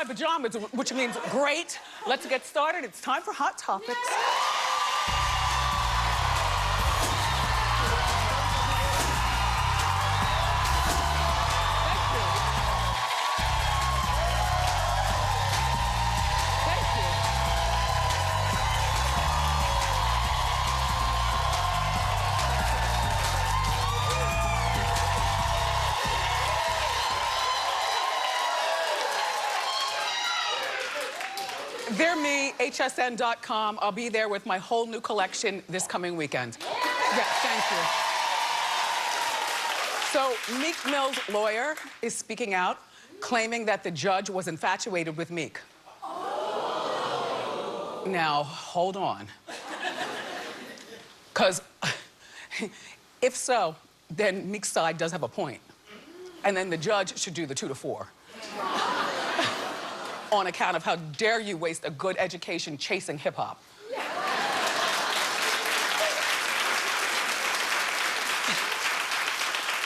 inside pajamas, which means great. Let's get started. It's time for Hot Topics. They're me, hsn.com. I'll be there with my whole new collection this coming weekend. Yeah, thank you. So Meek Mill's lawyer is speaking out, claiming that the judge was infatuated with Meek. Now, hold on. Because if so, then Meek's side does have a point. And then the judge should do the 2 to 4. On account of how dare you waste a good education chasing hip-hop.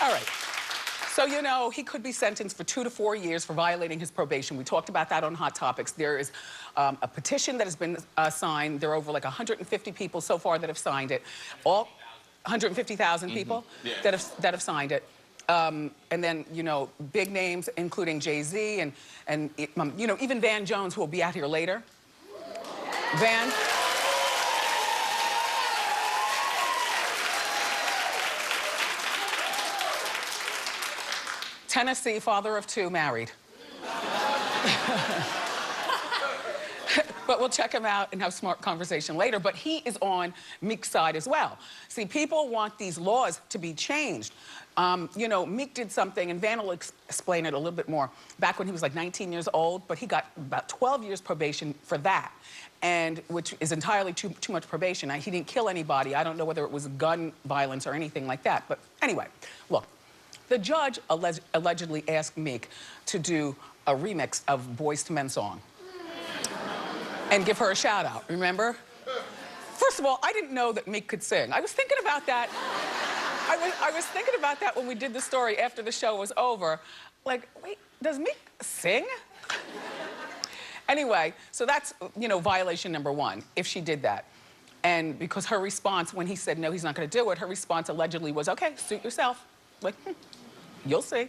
All right. So, you know, he could be sentenced for 2 to 4 years for violating his probation. We talked about that on Hot Topics. There is a petition that has been signed. There are over like 150 people so far that have signed it. All 150,000 people that have signed it. And then, you know, big names, including Jay-Z and you know, even Van Jones, who will be out here later. Van. Tennessee, father of 2, married. But we'll check him out and have a smart conversation later. But he is on Meek's side as well. See, people want these laws to be changed. You know, Meek did something, and Van will explain it a little bit more, back when he was like 19 years old, but he got about 12 years probation for that, and which is entirely too much probation. He didn't kill anybody. I don't know whether it was gun violence or anything like that. But anyway, look, the judge allegedly asked Meek to do a remix of Boyz II Men song and give her a shout out, remember? First of all, I didn't know that Meek could sing. I was thinking about that. I was thinking about that when we did the story after the show was over. Like, wait, does Meek sing? Anyway, so that's, you know, violation number 1, if she did that. And because her response, when he said no, he's not gonna do it, her response allegedly was, okay, suit yourself. Like, you'll see.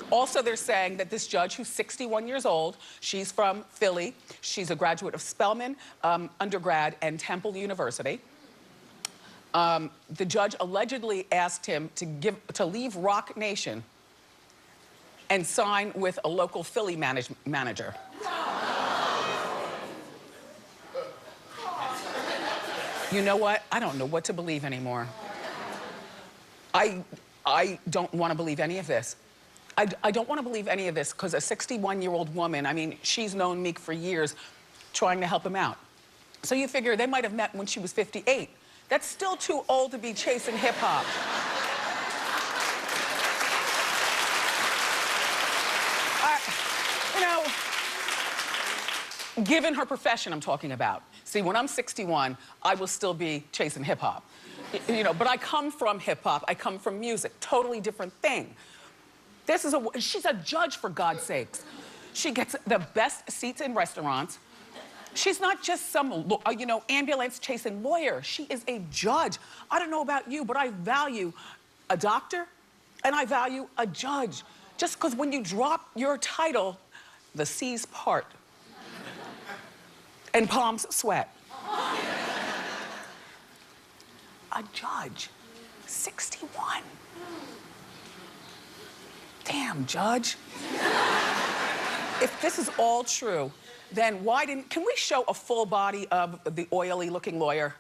Also, they're saying that this judge, who's 61 years old, she's from Philly, she's a graduate of Spelman undergrad and Temple University. The judge allegedly asked him to leave Rock Nation and sign with a local Philly manager. You know what? I don't know what to believe anymore. I don't want to believe any of this. I don't want to believe any of this because a 61-year-old woman, I mean, she's known Meek for years trying to help him out. So you figure they might have met when she was 58. That's still too old to be chasing hip-hop. You know, given her profession I'm talking about. See, when I'm 61, I will still be chasing hip-hop. You know, but I come from hip-hop, I come from music, totally different thing. She's a judge, for God's sakes. She gets the best seats in restaurants. She's not just some, you know, ambulance-chasing lawyer. She is a judge. I don't know about you, but I value a doctor and I value a judge. Just because when you drop your title, the seas part and palms sweat. A judge, 61. Damn, Judge. If this is all true, then can we show a full body of the oily-looking lawyer?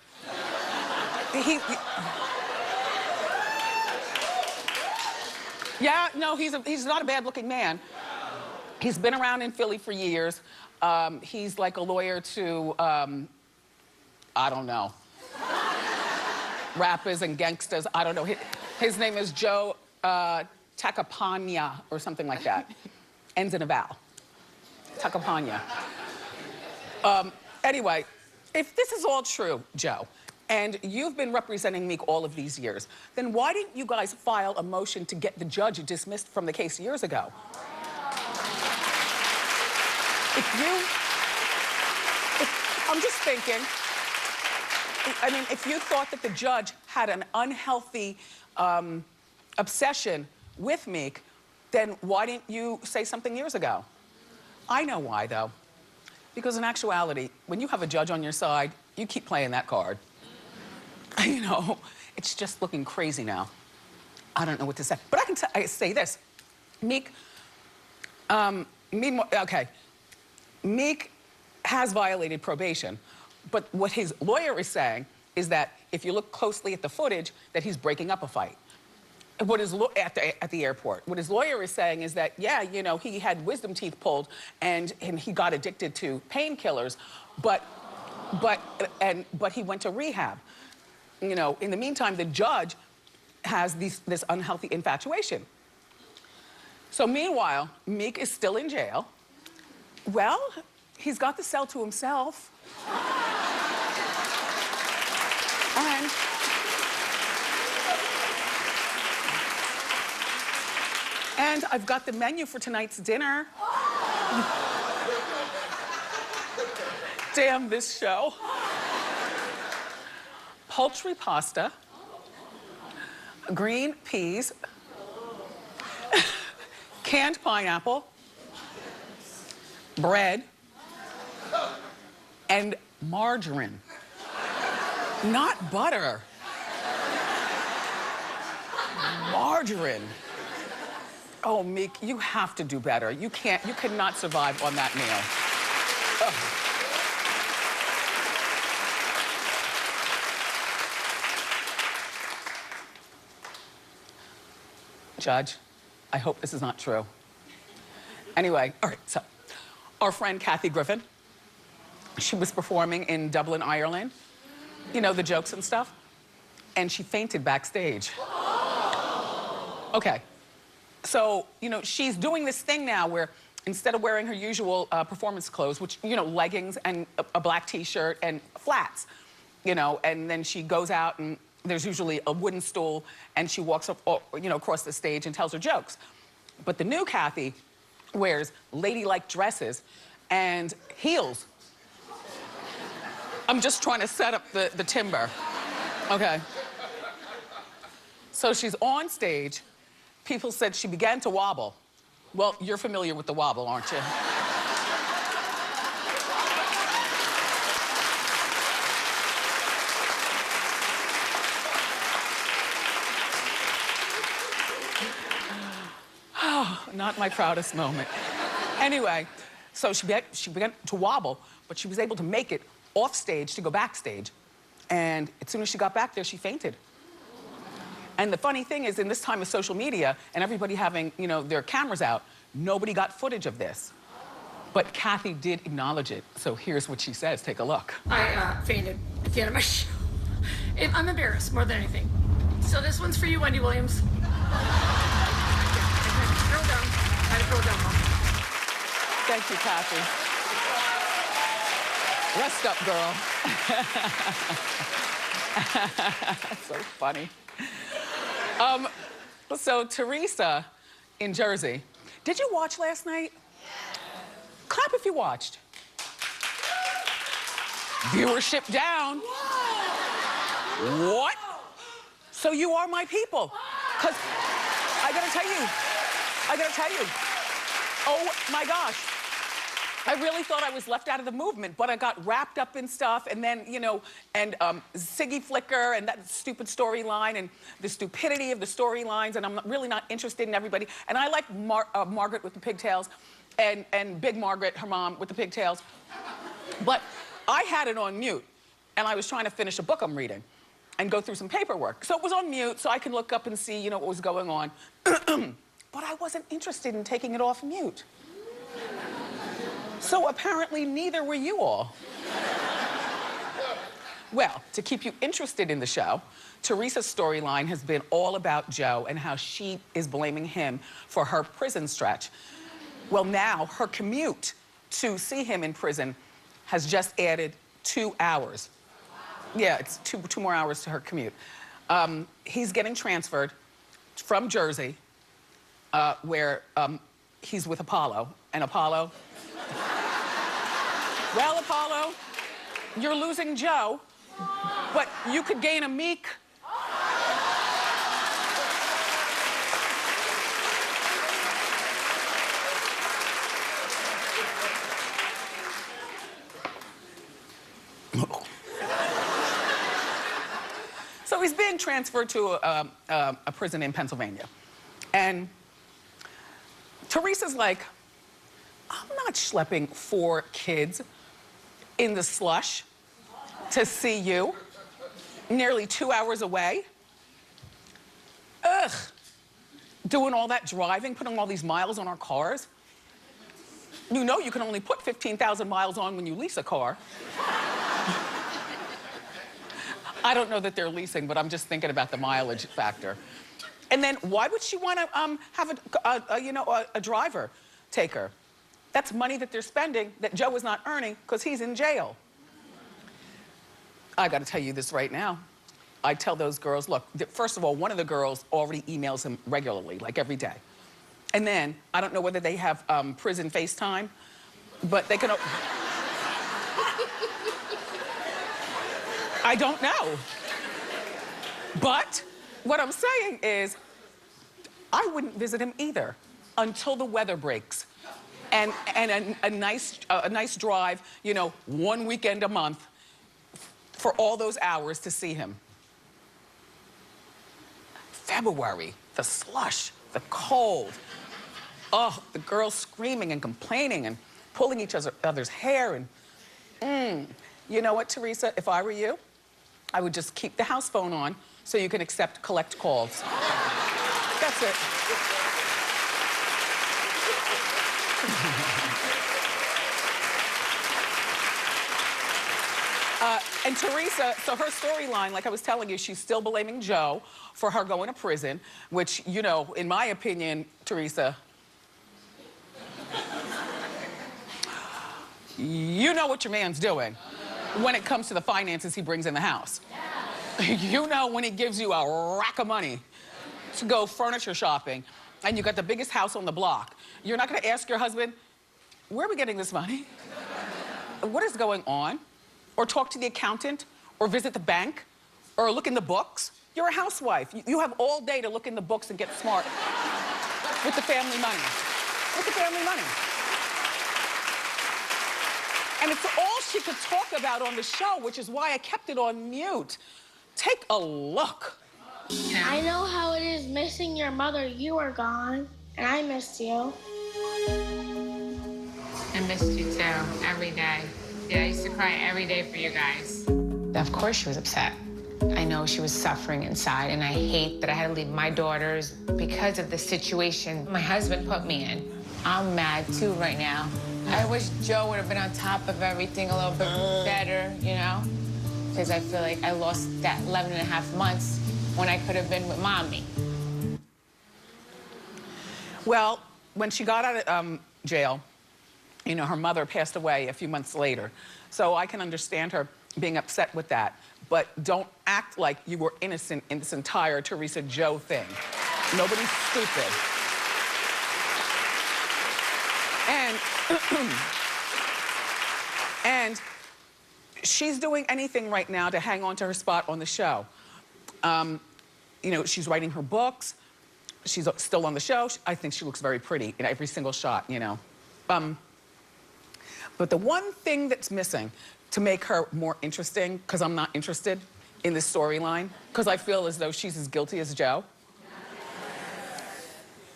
Yeah, no, he's not a bad-looking man. He's been around in Philly for years. He's like a lawyer to, I don't know, rappers and gangsters. I don't know. His name is Joe Tacopagna or something like that. Ends in a vowel. Tacopagna. Anyway, if this is all true, Joe, and you've been representing Meek all of these years, then why didn't you guys file a motion to get the judge dismissed from the case years ago? I'm just thinking, I mean, if you thought that the judge had an unhealthy obsession with Meek, then why didn't you say something years ago? I know why, though. Because in actuality, when you have a judge on your side, you keep playing that card. You know, it's just looking crazy now. I don't know what to say. But I say this. Meek, Meek has violated probation. But what his lawyer is saying is that if you look closely at the footage, that he's breaking up a fight. What his at the airport. What his lawyer is saying is that, yeah, you know, he had wisdom teeth pulled and he got addicted to painkillers, but he went to rehab. You know, in the meantime, the judge has this unhealthy infatuation. So meanwhile, Meek is still in jail. Well, he's got the cell to himself. And I've got the menu for tonight's dinner. Damn this show. Poultry pasta, green peas, canned pineapple, bread, and margarine. Not butter. Margarine. Oh, Meek, you have to do better. You cannot survive on that meal. Ugh. Judge, I hope this is not true. Anyway, all right, so our friend Kathy Griffin, she was performing in Dublin, Ireland. You know, the jokes and stuff. And she fainted backstage. Okay. So, you know, she's doing this thing now where instead of wearing her usual performance clothes, which, you know, leggings and a black t-shirt and flats, you know, and then she goes out and there's usually a wooden stool and she walks up, you know, across the stage and tells her jokes. But the new Kathy wears ladylike dresses and heels. I'm just trying to set up the timber. Okay. So she's on stage. People said she began to wobble. Well, you're familiar with the wobble, aren't you? Oh, not my proudest moment. Anyway, so she began to wobble, but she was able to make it off stage to go backstage. And as soon as she got back there, she fainted. And the funny thing is, in this time of social media and everybody having, you know, their cameras out, nobody got footage of this. But Kathy did acknowledge it. So here's what she says. Take a look. I fainted at the end of my show. I'm embarrassed more than anything. So this one's for you, Wendy Williams. Girl down. I had to girl down, Mom. Thank you, Kathy. Rest up, girl. That's so funny. So Teresa in Jersey, did you watch last night? Yes. Clap if you watched. Viewership down. Whoa. What? So you are my people. Because I gotta tell you, oh my gosh. I really thought I was left out of the movement, but I got wrapped up in stuff, and then, you know, and Siggy Flicker and that stupid storyline and the stupidity of the storylines, and I'm really not interested in everybody. And I like Margaret with the pigtails and Big Margaret, her mom, with the pigtails. But I had it on mute, and I was trying to finish a book I'm reading and go through some paperwork. So it was on mute, so I could look up and see, you know, what was going on. But I wasn't interested in taking it off mute. So apparently neither were you all. Well, to keep you interested in the show, Teresa's storyline has been all about Joe and how she is blaming him for her prison stretch. Well, now her commute to see him in prison has just added 2 hours. Yeah, it's two more hours to her commute. He's getting transferred from Jersey, where he's with Apollo, and Apollo Well, Apollo, you're losing Joe, but you could gain a Meek. So he's being transferred to a prison in Pennsylvania. And Teresa's like, I'm not schlepping 4 kids in the slush to see you, nearly 2 hours away. Ugh. Doing all that driving, putting all these miles on our cars. You know you can only put 15,000 miles on when you lease a car. I don't know that they're leasing, but I'm just thinking about the mileage factor. And then why would she want to have a driver take her? That's money that they're spending that Joe is not earning because he's in jail. I got to tell you this right now. I tell those girls, look, first of all, one of the girls already emails him regularly, like every day. And then, I don't know whether they have prison FaceTime, but they can... I don't know. But what I'm saying is, I wouldn't visit him either until the weather breaks. And a nice drive, you know, 1 weekend a month for all those hours to see him. February, the slush, the cold. Oh, the girls screaming and complaining and pulling each other's hair and, You know what, Teresa, if I were you, I would just keep the house phone on so you can collect calls. That's it. And Teresa, so her storyline, like I was telling you, she's still blaming Joe for her going to prison, which, you know, in my opinion, Teresa, you know what your man's doing when it comes to the finances he brings in the house. You know when he gives you a rack of money to go furniture shopping and you got the biggest house on the block. You're not gonna ask your husband, where are we getting this money? What is going on? Or talk to the accountant, or visit the bank, or look in the books. You're a housewife. You have all day to look in the books and get smart with the family money. With the family money. And it's all she could talk about on the show, which is why I kept it on mute. Take a look. I know how it is missing your mother. You were gone, and I missed you. I missed you too, every day. Yeah, I used to cry every day for you guys. Of course she was upset. I know she was suffering inside, and I hate that I had to leave my daughters because of the situation my husband put me in. I'm mad too right now. I wish Joe would have been on top of everything a little bit better, you know? Because I feel like I lost that 11 and a half months when I could have been with Mommy. Well, when she got out of jail, you know, her mother passed away a few months later. So I can understand her being upset with that. But don't act like you were innocent in this entire Teresa Joe thing. Nobody's stupid. And she's doing anything right now to hang on to her spot on the show. You know, she's writing her books. She's still on the show. I think she looks very pretty in every single shot, you know. But the one thing that's missing to make her more interesting, because I'm not interested in this storyline, because I feel as though she's as guilty as Joe.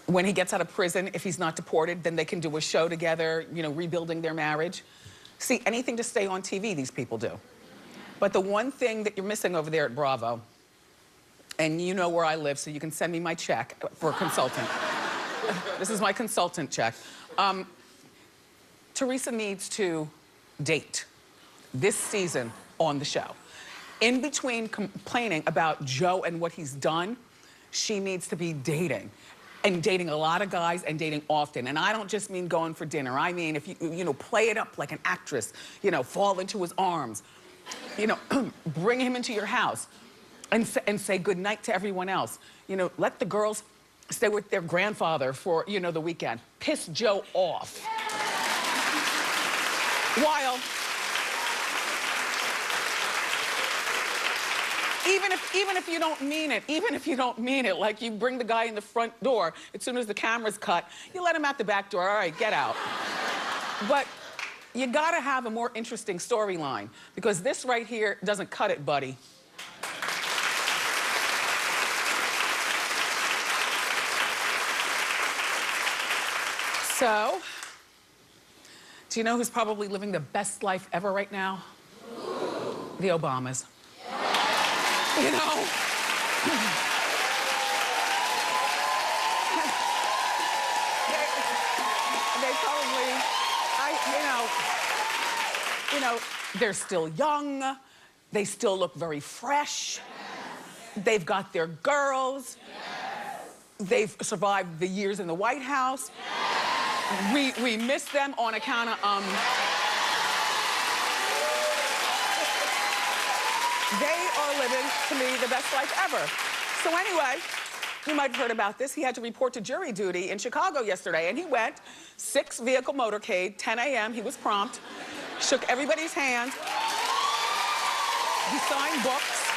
When he gets out of prison, if he's not deported, then they can do a show together, you know, rebuilding their marriage. See, anything to stay on TV, these people do. But the one thing that you're missing over there at Bravo, and you know where I live, so you can send me my check for a consultant. This is my consultant check. Teresa needs to date this season on the show. In between complaining about Joe and what he's done, she needs to be dating. And dating a lot of guys and dating often. And I don't just mean going for dinner. I mean, if you know, play it up like an actress, you know, fall into his arms, you know, bring him into your house and say goodnight to everyone else. You know, let the girls stay with their grandfather for, you know, the weekend. Piss Joe off. While even if you don't mean it, like you bring the guy in the front door, as soon as the camera's cut, you let him out the back door, all right, get out. But you gotta have a more interesting storyline, because this right here doesn't cut it, buddy. So, do you know who's probably living the best life ever right now? The Obamas. You know? they probably, you know, they're still young. They still look very fresh. Yes. They've got their girls. Yes. They've survived the years in the White House. Yes. We miss them on account of, they are living, to me, the best life ever. So anyway, you might have heard about this. He had to report to jury duty in Chicago yesterday, and he went, 6-vehicle motorcade, 10 a.m., he was prompt, shook everybody's hand, he signed books,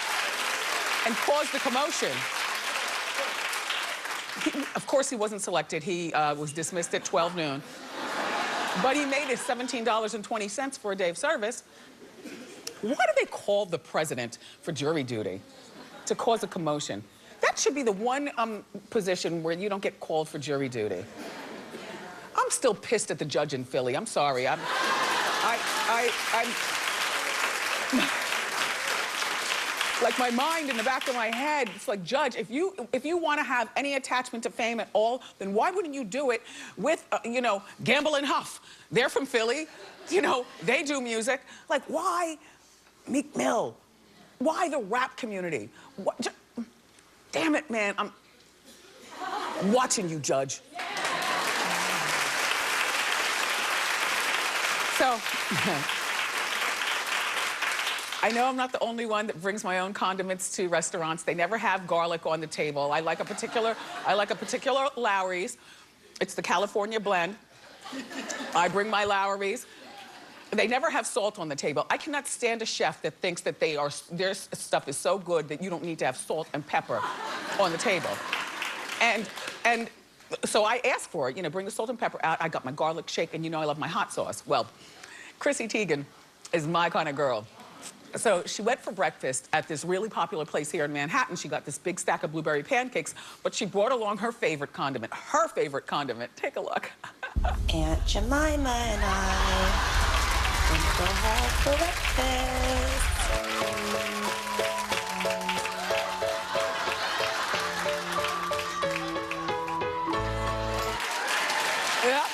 and caused a commotion. Of course, he wasn't selected. He was dismissed at 12 noon. But he made his $17.20 for a day of service. Why do they call the president for jury duty? To cause a commotion. That should be the one position where you don't get called for jury duty. I'm still pissed at the judge in Philly. I'm sorry. I'm like, my mind in the back of my head, it's like, Judge, if you want to have any attachment to fame at all, then why wouldn't you do it with, you know, Gamble and Huff? They're from Philly. You know, they do music. Like, why Meek Mill? Why the rap community? What, damn it, man. I'm watching you, Judge. So, I know I'm not the only one that brings my own condiments to restaurants. They never have garlic on the table. I like a particular Lowry's. It's the California blend. I bring my Lowry's. They never have salt on the table. I cannot stand a chef that thinks that their stuff is so good that you don't need to have salt and pepper on the table. And so I asked for it, you know, bring the salt and pepper out. I got my garlic shake, and you know I love my hot sauce. Well, Chrissy Teigen is my kind of girl. So she went for breakfast at this really popular place here in Manhattan. She got this big stack of blueberry pancakes, but she brought along her favorite condiment. Her favorite condiment. Take a look. Aunt Jemima and I went to have breakfast. Yeah.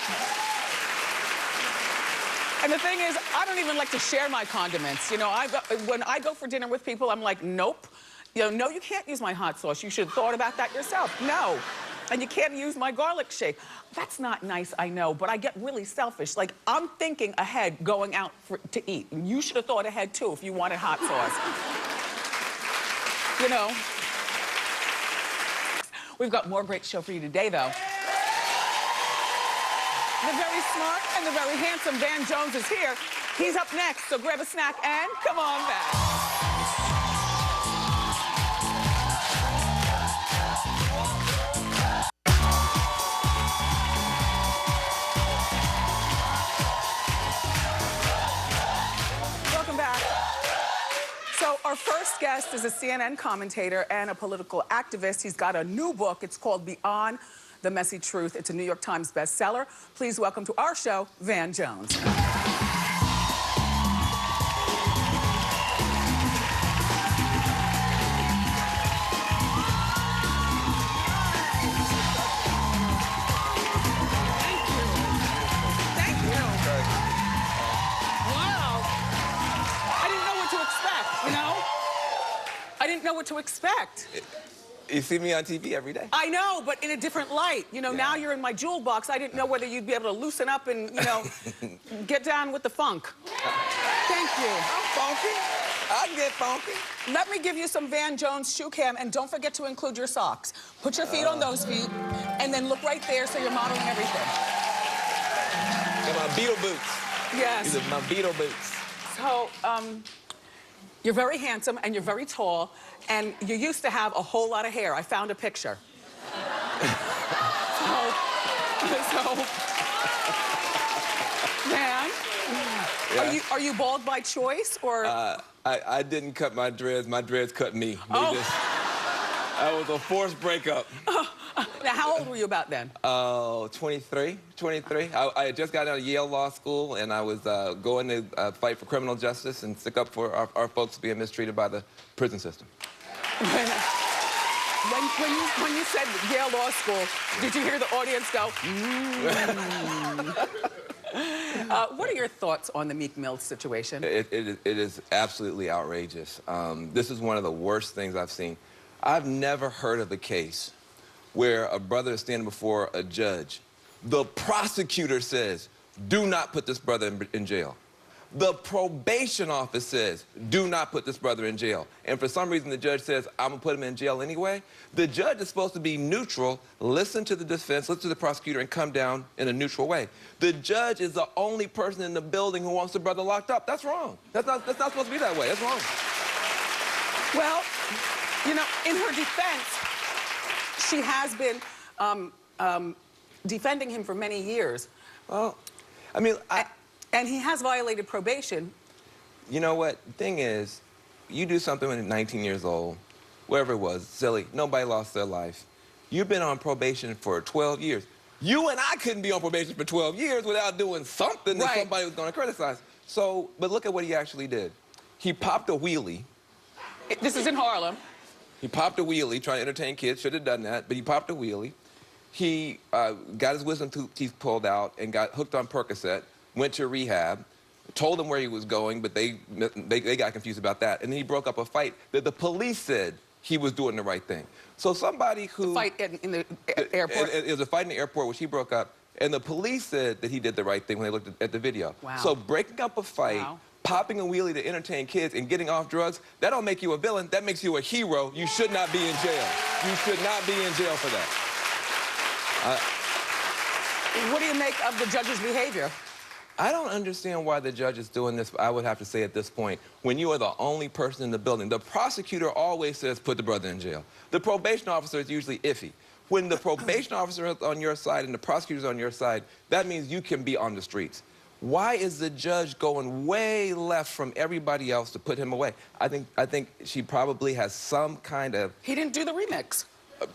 And the thing is, I don't even like to share my condiments. You know, when I go for dinner with people, I'm like, nope. You know, no, you can't use my hot sauce. You should have thought about that yourself. No. And you can't use my garlic shake. That's not nice, I know, but I get really selfish. Like, I'm thinking ahead going out to eat. And you should have thought ahead, too, if you wanted hot sauce. You know. We've got more great show for you today, though. The very smart and the very handsome Van Jones is here. He's up next, so grab a snack and come on back. Welcome back. So our first guest is a CNN commentator and a political activist. He's got a new book. It's called Beyond the Messy Truth. It's a New York Times bestseller. Please welcome to our show, Van Jones. I didn't know what to expect. You see me on TV every day. I know, but in a different light. You know, now you're in my jewel box. I didn't know whether you'd be able to loosen up and, you know, get down with the funk. Thank you. I'm funky. I can get funky. Let me give you some Van Jones shoe cam, and don't forget to include your socks. Put your feet on those feet, and then look right there so you're modeling everything. And my Beetle boots. Yes. These are my Beetle boots. So, You're very handsome and you're very tall, and you used to have a whole lot of hair. I found a picture. so, man, Yeah. are you bald by choice or? I didn't cut my dreads cut me. Oh. That was a forced breakup. Now, how old were you about then? 23. I had just got out of Yale Law School, and I was going to fight for criminal justice and stick up for our folks being mistreated by the prison system. When you said Yale Law School, did you hear the audience go, what are your thoughts on the Meek Mill situation? It is absolutely outrageous. This is one of the worst things I've seen. I've never heard of a case where a brother is standing before a judge. The prosecutor says, do not put this brother in jail. The probation office says, do not put this brother in jail. And for some reason, the judge says, I'm gonna put him in jail anyway. The judge is supposed to be neutral, listen to the defense, listen to the prosecutor, and come down in a neutral way. The judge is the only person in the building who wants the brother locked up. That's wrong. That's not supposed to be that way. That's wrong. Well, you know, in her defense, she has been defending him for many years. Well, I mean, and he has violated probation. You know what? The thing is, you do something when you're 19 years old, wherever it was, silly, nobody lost their life. You've been on probation for 12 years. You and I couldn't be on probation for 12 years without doing something that somebody was going to criticize. So, but look at what he actually did. He popped a wheelie. This is in Harlem. He popped a wheelie, trying to entertain kids, should have done that, but he popped a wheelie. He got his wisdom teeth pulled out and got hooked on Percocet, went to rehab, told them where he was going, but they got confused about that. And then he broke up a fight that the police said he was doing the right thing. So somebody who... The fight in the airport? It was a fight in the airport, which he broke up, and the police said that he did the right thing when they looked at the video. Wow. So breaking up a fight, popping a wheelie to entertain kids, and getting off drugs, that don't make you a villain, that makes you a hero. You should not be in jail. You should not be in jail for that. What do you make of the judge's behavior? I don't understand why the judge is doing this, I would have to say at this point, when you are the only person in the building. The prosecutor always says, put the brother in jail. The probation officer is usually iffy. When the probation officer is on your side and the prosecutor is on your side, that means you can be on the streets. Why is the judge going way left from everybody else to put him away? I think she probably has some kind of... He didn't do the remix.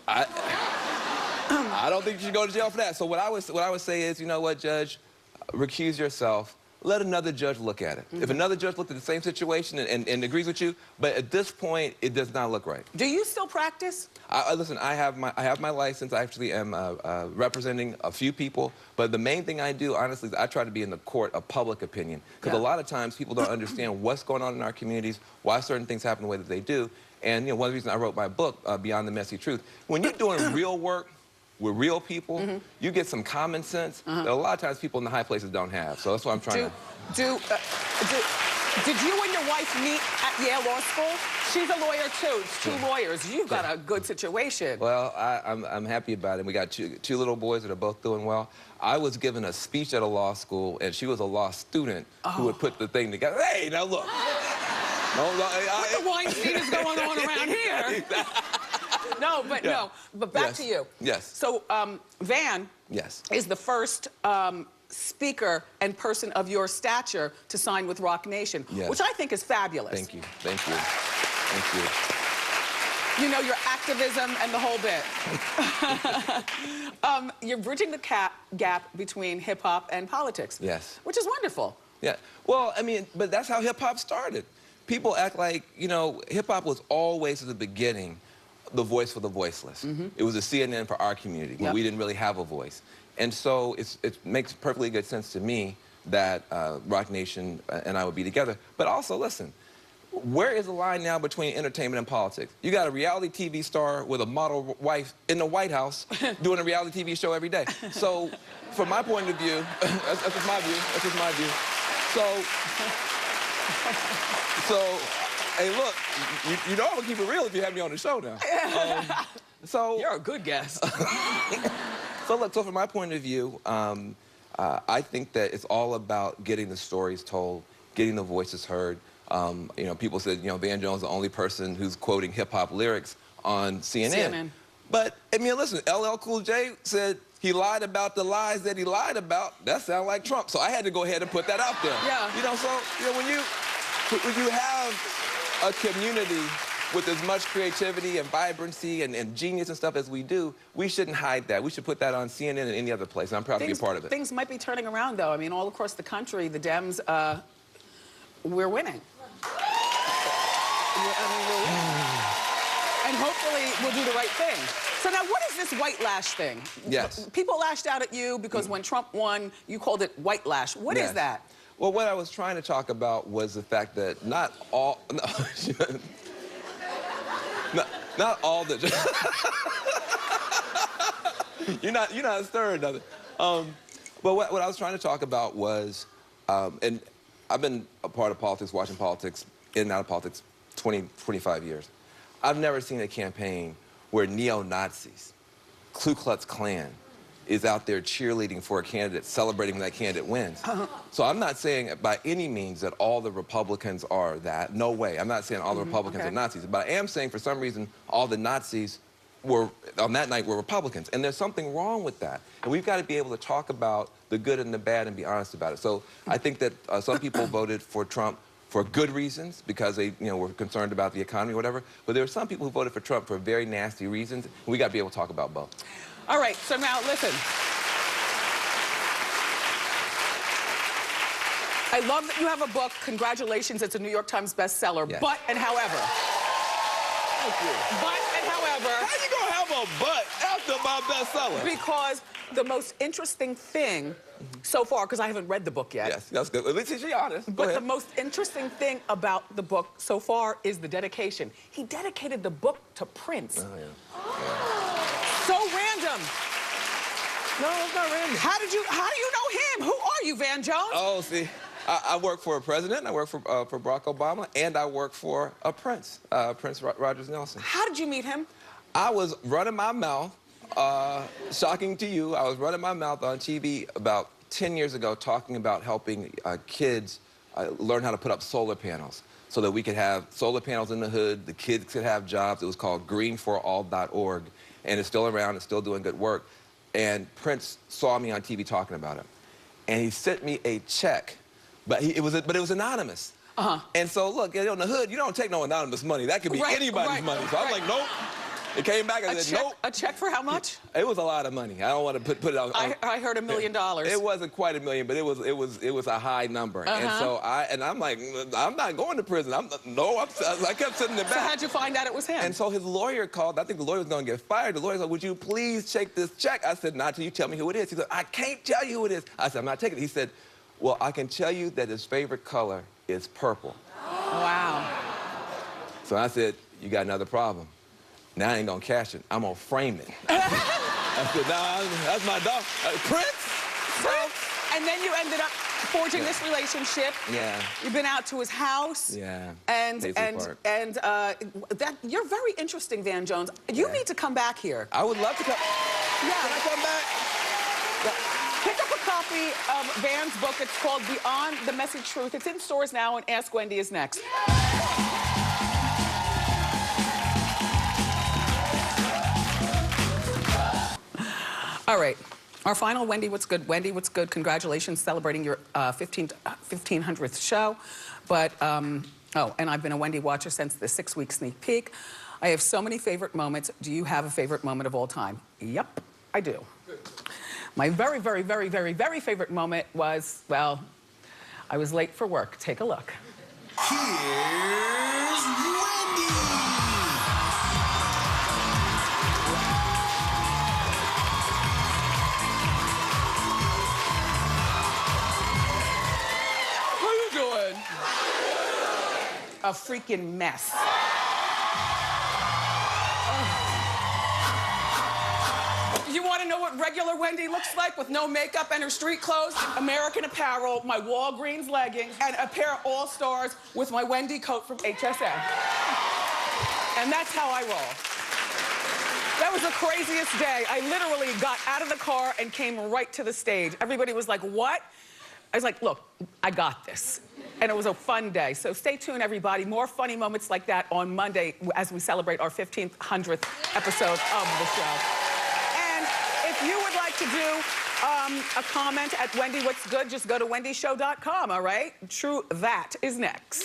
I don't think you should go to jail for that. So what I would say is, you know what, Judge? Recuse yourself. Let another judge look at it. If another judge looked at the same situation and agrees with you, but at this point, it does not look right. Do you still practice? Listen, I have my license. I actually am representing a few people, but the main thing I do, honestly, is I try to be in the court of public opinion, because a lot of times people don't understand what's going on in our communities, why certain things happen the way that they do, and you know, one of the reasons I wrote my book, Beyond the Messy Truth. When you're doing real work with real people, you get some common sense that a lot of times people in the high places don't have. So that's what I'm trying to... Did you and your wife meet at Yale Law School? She's a lawyer, too. It's two lawyers. You've got a good situation. Well, I'm happy about it. We got two little boys that are both doing well. I was given a speech at a law school, and she was a law student who would put the thing together. Hey, now look. What the Weinstein is going on around here? No, but back to you. Yes. So Van is the first speaker and person of your stature to sign with Rock Nation, which I think is fabulous. Thank you. Thank you. Thank you. You know, your activism and the whole bit. You're bridging the gap between hip-hop and politics. Yes. Which is wonderful. Yeah. Well, I mean, but that's how hip-hop started. People act like, you know, hip-hop was always at the beginning the voice for the voiceless. It was a CNN for our community, where we didn't really have a voice. And so it makes perfectly good sense to me that Rock Nation and I would be together. But also, listen, where is the line now between entertainment and politics? You got a reality TV star with a model wife in the White House doing a reality TV show every day. So, from my point of view, that's just my view. That's just my view. So, hey, look, you know I'm gonna keep it real if you have me on the show now. You're a good guest. So look, from my point of view, I think that it's all about getting the stories told, getting the voices heard. You know, people said, you know, Van Jones is the only person who's quoting hip-hop lyrics on CNN. But, I mean, listen, LL Cool J said he lied about the lies that he lied about. That sounds like Trump. So I had to go ahead and put that out there. Yeah. You know, so, you know, when you have a community with as much creativity and vibrancy and genius and stuff as we do, we shouldn't hide that. We should put that on CNN and any other place. And I'm proud to be a part of it. Things might be turning around, though. I mean, all across the country, the Dems, we're winning. And hopefully we'll do the right thing. So now, what is this white lash thing? Yes. People lashed out at you because when Trump won, you called it white lash. What is that? Well, what I was trying to talk about was the fact that not all the... you're not stirring nothing. But what I was trying to talk about was, and I've been a part of politics, watching politics, in and out of politics, 25 years. I've never seen a campaign where neo-Nazis, Ku Klux Klan, is out there cheerleading for a candidate, celebrating when that candidate wins. So I'm not saying by any means that all the Republicans are that. No way. I'm not saying all the Republicans are Nazis. But I am saying for some reason all the Nazis were, on that night, were Republicans. And there's something wrong with that. And we've got to be able to talk about the good and the bad and be honest about it. So I think that some people voted for Trump for good reasons, because they, were concerned about the economy or whatever. But there are some people who voted for Trump for very nasty reasons. And we got to be able to talk about both. All right, so now listen. I love that you have a book. Congratulations, it's a New York Times bestseller. Yes. But and however. Thank you. But and however. How you gonna have a but after my bestseller? Because the most interesting thing so far, because I haven't read the book yet. Yes, that's good. At least she's honest. But the most interesting thing about the book so far is the dedication. He dedicated the book to Prince. Oh, yeah. So random. No, it's not random. How do you know him? Who are you, Van Jones? Oh, see, I work for a president, I work for Barack Obama, and I work for a Prince, Prince Rogers Nelson. How did you meet him? I was running my mouth, shocking to you, I was running my mouth on TV about 10 years ago talking about helping kids learn how to put up solar panels so that we could have solar panels in the hood, the kids could have jobs. It was called greenforall.org, and it's still around, it's still doing good work. And Prince saw me on TV talking about it. And he sent me a check, but it was anonymous. And so, look, in the hood, you don't take no anonymous money. That could be anybody's money. So I was like, nope. It came back and said, nope. A check for how much? It was a lot of money. I don't want to put it on. I heard $1 million. It wasn't quite $1 million, but it was a high number. And so I'm like, I'm not going to prison. I kept sitting in the back. So how'd you find out it was him? And so his lawyer called. I think the lawyer was going to get fired. The lawyer said, would you please take this check? I said, not till you tell me who it is. He said, I can't tell you who it is. I said, I'm not taking it. He said, well, I can tell you that his favorite color is purple. Wow. So I said, you got another problem. Now I ain't gonna cash it. I'm gonna frame it. I said, nah, that's my dog. Prince? And then you ended up forging this relationship. Yeah. You've been out to his house. Yeah. And you're very interesting, Van Jones. You need to come back here. I would love to come. Yeah. Can I come back? Pick up a copy of Van's book. It's called Beyond the Messy Truth. It's in stores now, and Ask Wendy is next. All right, our final Wendy, what's good? Wendy, what's good? Congratulations, celebrating your 1500th show. But, oh, and I've been a Wendy watcher since the 6-week sneak peek. I have so many favorite moments. Do you have a favorite moment of all time? Yep, I do. My very, very, very, very, very favorite moment was, well, I was late for work. Take a look. Here's Wendy! A freaking mess. You want to know what regular Wendy looks like with no makeup and her street clothes? American Apparel, my Walgreens leggings, and a pair of All-Stars with my Wendy coat from HSN. And that's how I roll. That was the craziest day. I literally got out of the car and came right to the stage. Everybody was like, what? I was like, look, I got this. And it was a fun day. So stay tuned, everybody. More funny moments like that on Monday as we celebrate our 100th episode of the show. And if you would like to do a comment at Wendy What's Good, just go to wendyshow.com, all right? True That is next.